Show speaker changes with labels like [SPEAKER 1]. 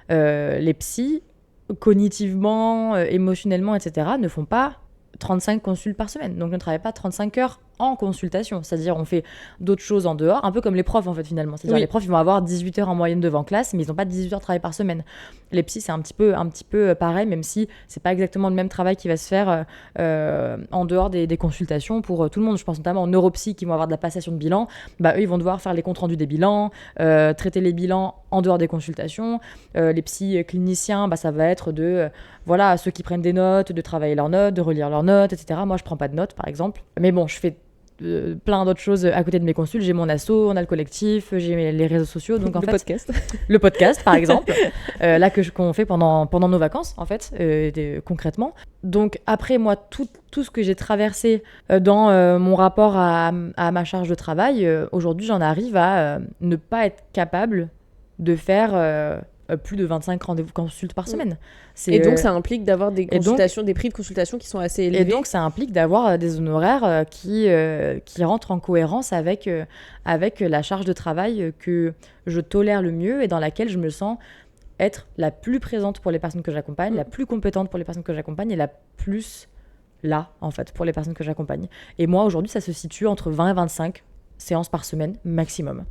[SPEAKER 1] Les psys, cognitivement, émotionnellement, etc., ne font pas 35 consultes par semaine. Donc, ne travaillent pas 35 heures en consultation. C'est-à-dire, on fait d'autres choses en dehors, un peu comme les profs, en fait, finalement. C'est-à-dire,
[SPEAKER 2] Oui.
[SPEAKER 1] les profs, ils vont avoir 18 heures en moyenne devant classe, mais ils n'ont pas 18 heures de travail par semaine. Les psys, c'est un petit peu pareil, même si c'est pas exactement le même travail qui va se faire en dehors des consultations pour tout le monde. Je pense notamment aux neuropsy qui vont avoir de la passation de bilan. Bah, eux, ils vont devoir faire les comptes rendus des bilans, traiter les bilans en dehors des consultations. Les psys cliniciens, bah, ça va être voilà, ceux qui prennent des notes, de travailler leurs notes, de relire leurs notes, etc. Moi, je prends pas de notes, par exemple. Mais bon, je fais plein d'autres choses à côté de mes consultes. J'ai mon asso, on a le collectif, j'ai les réseaux sociaux. Donc, en
[SPEAKER 2] Le
[SPEAKER 1] fait,
[SPEAKER 2] podcast.
[SPEAKER 1] le podcast, par exemple, là, qu'on fait pendant nos vacances, en fait, concrètement. Donc, après, moi, tout ce que j'ai traversé dans mon rapport à ma charge de travail, aujourd'hui, j'en arrive à ne pas être capable de faire plus de 25 rendez-vous consultes par semaine.
[SPEAKER 2] Et donc, ça implique d'avoir des
[SPEAKER 1] et donc-
[SPEAKER 2] consultations, des prix de consultation qui sont assez élevés.
[SPEAKER 1] Et donc, ça implique d'avoir des honoraires qui rentrent en cohérence avec la charge de travail que je tolère le mieux et dans laquelle je me sens être la plus présente pour les personnes que j'accompagne, la plus compétente pour les personnes que j'accompagne et la plus là, en fait, pour les personnes que j'accompagne. Et moi, aujourd'hui, ça se situe entre 20 et 25 séances par semaine, maximum.